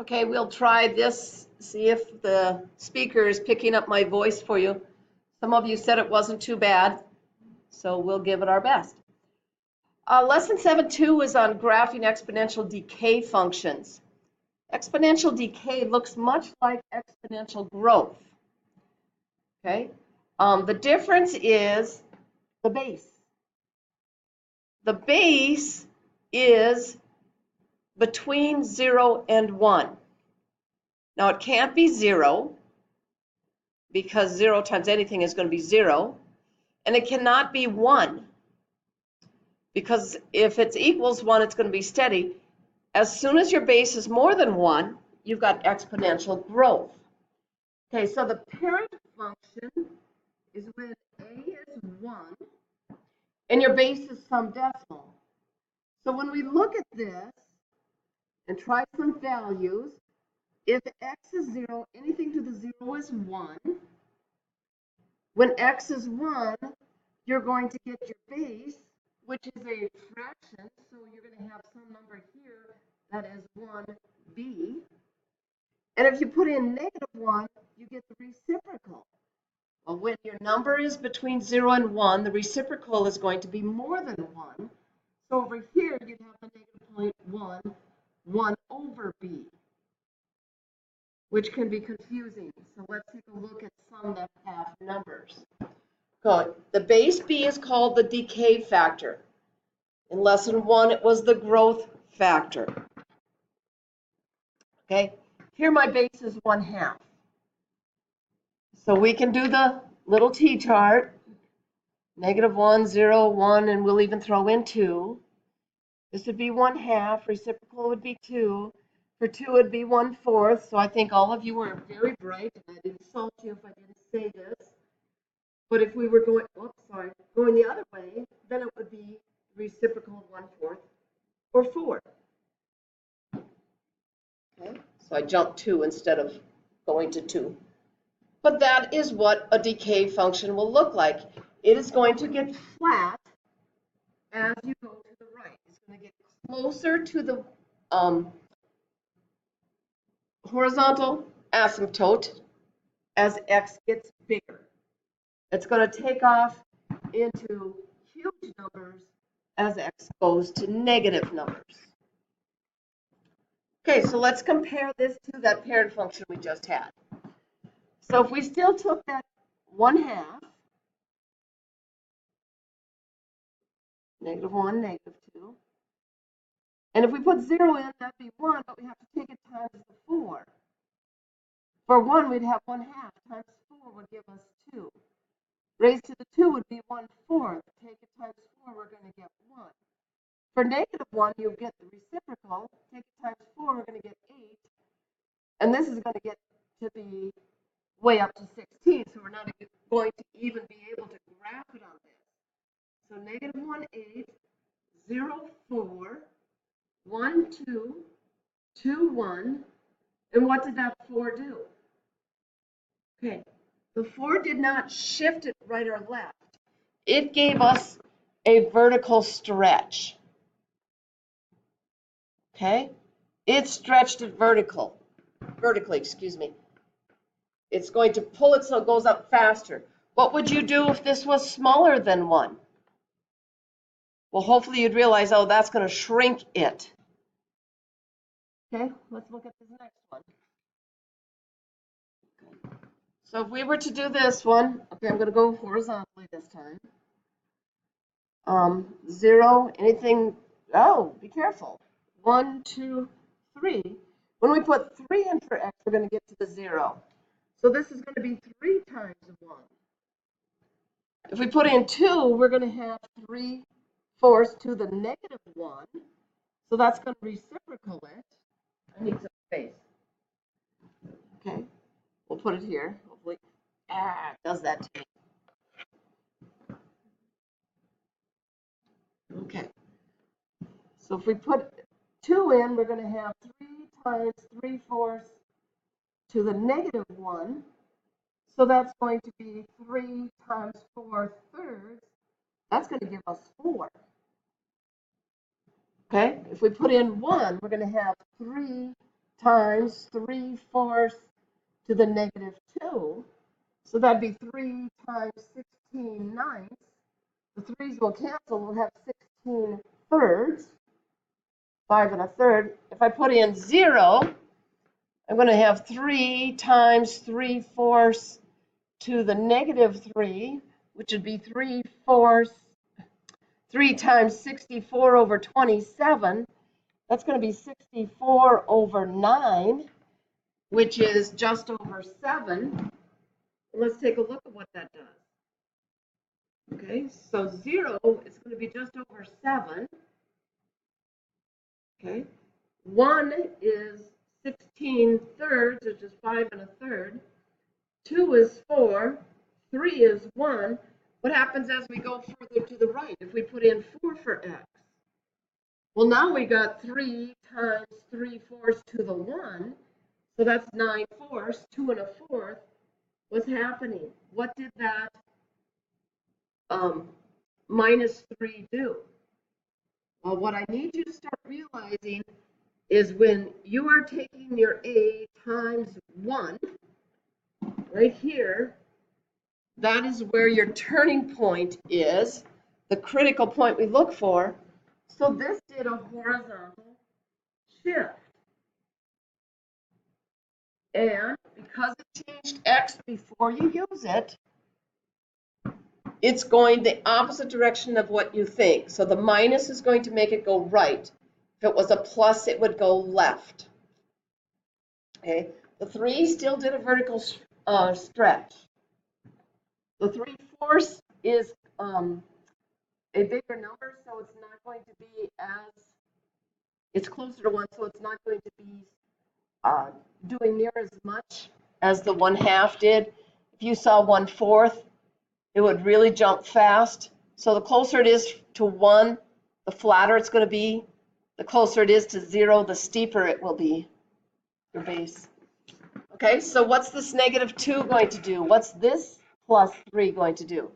Okay, we'll try this, see if the speaker is picking up my voice for you. Some of you said it wasn't too bad, so we'll give it our best. Lesson 7.2 is on graphing exponential decay functions. Exponential decay looks much like exponential growth. Okay, the difference is the base. The base is between 0 and 1. Now it can't be 0 because 0 times anything is going to be 0, and it cannot be 1 because if it equals 1, it's going to be steady. As soon as your base is more than 1, you've got exponential growth. Okay, so the parent function is when a is 1 and your base is some decimal. So when we look at this and try some values, if x is 0, anything to the 0 is 1. When x is 1, you're going to get your base, which is a fraction, so you're going to have some number here that is 1b. And if you put in -1, you get the reciprocal. Well, when your number is between 0 and 1, the reciprocal is going to be more than 1. So over here, you'd have the -0.1, 1 over b, which can be confusing. So let's take a look at some that have numbers. Good. The base b is called the decay factor. In lesson 1, it was the growth factor. Okay, here my base is 1/2. So we can do the little t-chart, -1, 0, 1, and we'll even throw in 2. This would be 1/2, reciprocal would be 2. For 2 it would be 1/4, so I think all of you were very bright, and I'd insult you if I didn't say this. But if we were going, going the other way, then it would be reciprocal of 1/4 or 4. Okay, so I jumped 2 instead of going to 2. But that is what a decay function will look like. It is going to get flat as you go to the right. It's going to get closer to the horizontal asymptote as x gets bigger. It's going to take off into huge numbers as x goes to negative numbers. Okay, so let's compare this to that parent function we just had. So if we still took that 1/2, -1, -2, and if we put 0 in, that'd be 1, but we have to take it times the 4. For 1, we'd have 1/2 times 4 would give us 2. Raised to the 2 would be 1/4. Take it times 4, we're going to get 1. For -1, you'll get the reciprocal. Take it times 4, we're going to get 8. And this is going to get to be way up to 16, so we're not going to even be able to graph it on this. So -1, 8, 0, 4, 1, 2, 2, 1. And what did that 4 do? Okay, the 4 did not shift it right or left. It gave us a vertical stretch. Okay, it stretched it vertically, excuse me. It's going to pull it so it goes up faster. What would you do if this was smaller than 1? Well, hopefully you'd realize, oh, that's going to shrink it. Okay, let's look at this next one. Okay. So if we were to do this one, okay, I'm going to go horizontally this time. 0, anything, oh, be careful. 1, 2, 3. When we put 3 in for x, we're going to get to the 0. So this is going to be 3 times 1. If we put in 2, we're going to have 3/4 to the -1. So that's going to reciprocal it. I need some space. Okay, we'll put it here. Hopefully, it does that to me. Okay, so if we put 2 in, we're going to have 3 times 3/4 to the -1. So that's going to be 3 times 4/3. That's going to give us 4. Okay, if we put in 1, we're going to have 3 times 3/4 to the negative 2. So that'd be 3 times 16/9. The 3's will cancel. We'll have 16/3, 5 1/3. If I put in 0, I'm going to have 3 times 3/4 to the negative 3, which would be 3/4. 3 times 64 over 27. That's going to be 64 over 9, which is just over 7. Let's take a look at what that does. Okay, so 0 is going to be just over 7. Okay, 1 is 16/3, which is 5 1/3. 2 is 4. 3 is 1. What happens as we go further to the right if we put in 4 for x? Well, now we got 3 times 3/4 to the 1. So that's 9/4, 2 1/4. What's happening? What did that minus 3 do? Well, what I need you to start realizing is when you are taking your a times 1, right here, that is where your turning point is, the critical point we look for. So this did a horizontal shift. And because it changed x before you use it, it's going the opposite direction of what you think. So the minus is going to make it go right. If it was a plus, it would go left. Okay, the 3 still did a vertical stretch. The 3/4 is a bigger number, so it's not going to be as, it's closer to 1, so it's not going to be doing near as much as the 1/2 did. If you saw 1/4, it would really jump fast. So the closer it is to 1, the flatter it's going to be. The closer it is to 0, the steeper it will be, your base. Okay, so what's this negative 2 going to do? What's this plus 3 going to do?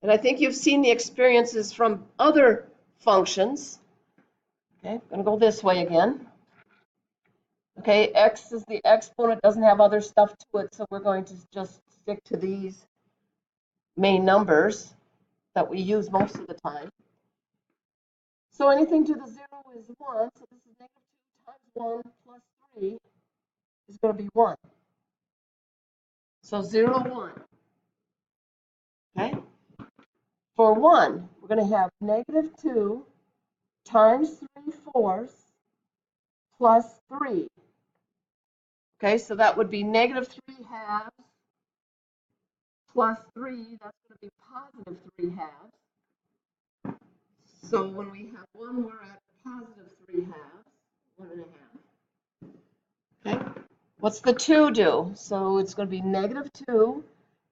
And I think you've seen the experiences from other functions. Okay, I'm going to go this way again. Okay, x is the exponent, doesn't have other stuff to it, so we're going to just stick to these main numbers that we use most of the time. So anything to the 0 is 1, so this is negative 2 times 1 plus 3 is going to be 1. So 0, 1. Okay? For 1, we're going to have negative 2 times 3/4 plus 3. Okay, so that would be negative 3/2 plus 3. That's going to be positive 3/2. So when we have 1, we're at positive 3/2, 1 1/2. Okay, what's the 2 do? So it's going to be negative 2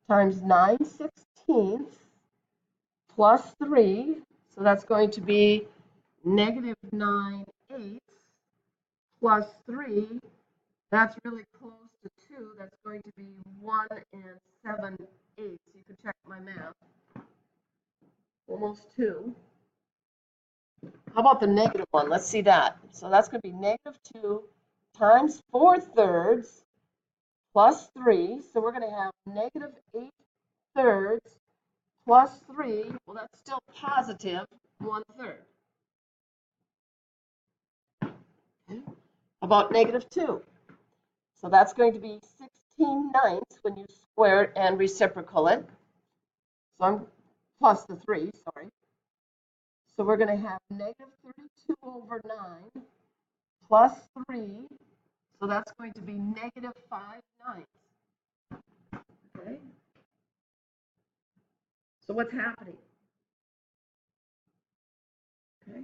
times 9/16 plus 3. So that's going to be negative 9/8 plus 3. That's really close to 2. That's going to be 1 7/8. You can check my math. Almost 2. How about the negative one? Let's see that. So that's going to be negative 2 times 4/3 plus 3. So we're going to have negative 8/3 plus 3. Well, that's still positive 1/3. Okay. How about negative 2? So that's going to be 16/9 when you square it and reciprocal it. So I'm plus the 3, sorry. So we're going to have negative 32 over 9 plus 3. So that's going to be negative 5/9. Okay. So what's happening? Okay.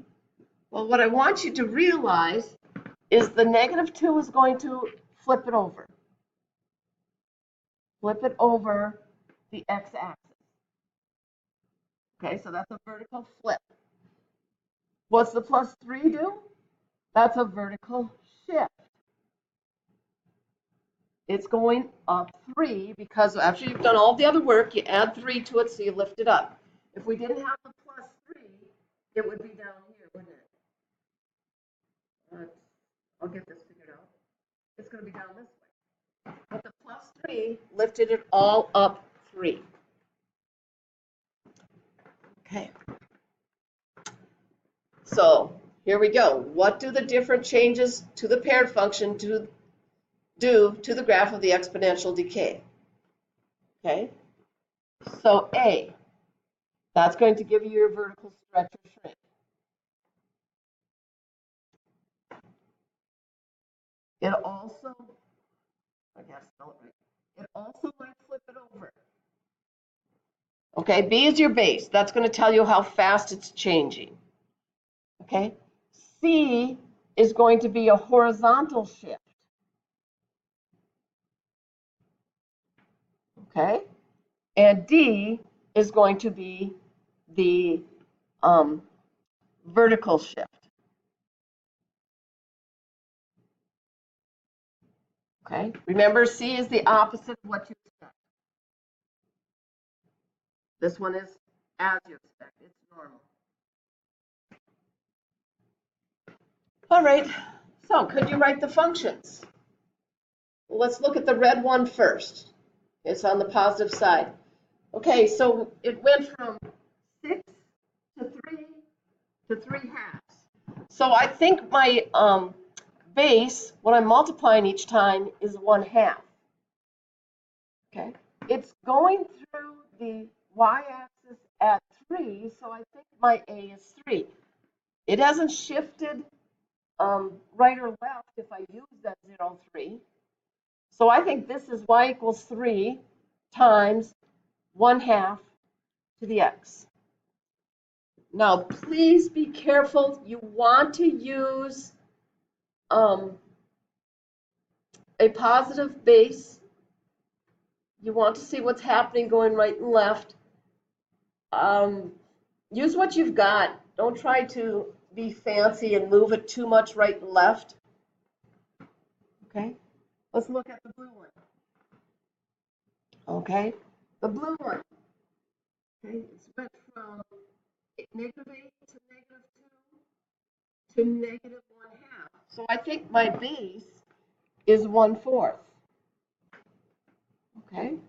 Well, what I want you to realize is the negative 2 is going to flip it over. Flip it over the x-axis. Okay, so that's a vertical flip. What's the plus 3 do? That's a vertical shift. It's going up 3 because after you've done all the other work, you add 3 to it, so you lift it up. If we didn't have the plus 3, it would be down here, wouldn't it? I'll get this figured out. it's going to be down this way. But the plus 3 lifted it all up 3. Okay. So here we go. What do the different changes to the paired function do to the graph of the exponential decay? Okay. So A, that's going to give you your vertical stretch or shrink. It also, I gotta spell it right. It also might flip it over. Okay, B is your base. That's going to tell you how fast it's changing. Okay, C is going to be a horizontal shift. Okay, and D is going to be the vertical shift. Okay, remember C is the opposite of what you expect. This one is as you expect. It's normal. All right, so could you write the functions? Well, let's look at the red one first. It's on the positive side. Okay, so it went from 6 to 3 to 3 halves. So I think my base, what I'm multiplying each time, is 1/2. Okay, it's going through the y-axis at 3, so I think my A is 3. It hasn't shifted right or left if I use that 0, 3. So I think this is y equals 3 times 1/2 to the x. Now, please be careful. You want to use a positive base. You want to see what's happening going right and left. Use what you've got. Don't try to be fancy and move it too much right and left. Okay, let's look at the blue one. Okay, the blue one. Okay, it's went from -8 to -2 to -1/2. So I think my base is 1/4. Okay,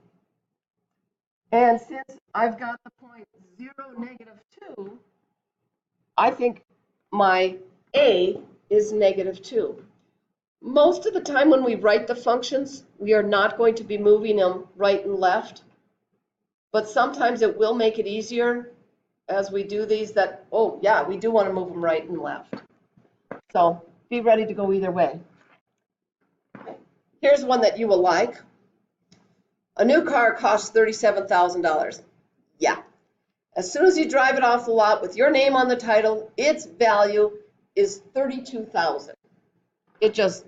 and since I've got the point 0, -2, I think my A is -2. Most of the time when we write the functions, we are not going to be moving them right and left, but sometimes it will make it easier as we do these that, oh yeah, we do want to move them right and left. So be ready to go either way. Here's one that you will like. A new car costs $37,000. Yeah. As soon as you drive it off the lot with your name on the title, its value is $32,000. It just,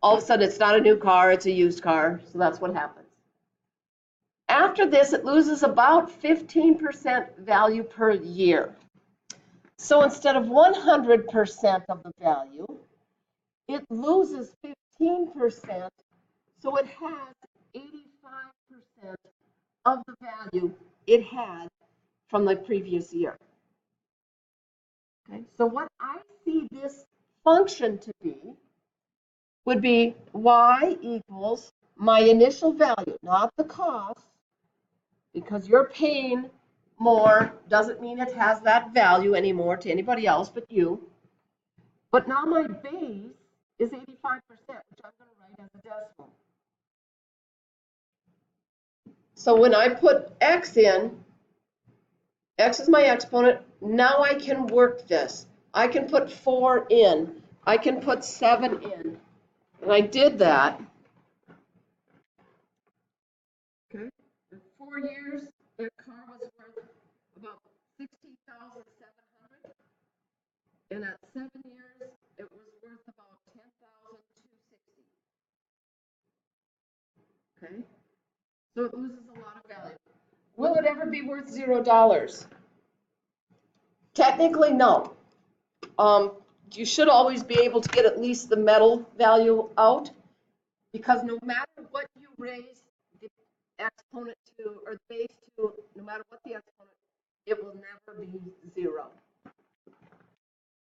all of a sudden, it's not a new car, it's a used car, so that's what happens. After this, it loses about 15% value per year. So instead of 100% of the value, it loses 15%, so it has 85% of the value it had from the previous year. Okay, so what I see this function to be would be y equals my initial value, not the cost, because you're paying more doesn't mean it has that value anymore to anybody else but you. But now my base is 85%, which I'm going to write as a decimal. So when I put x in, x is my exponent. Now I can work this. I can put 4 in. I can put 7 in. And I did that. Okay. In 4 years, the car was worth about $16,700. And at 7 years, it was worth about $10,260. Okay. So it loses a lot of value. Will it ever be worth $0? Technically, no. You should always be able to get at least the metal value out, because no matter what you raise the exponent to, or the base to, no matter what the exponent, it will never be 0.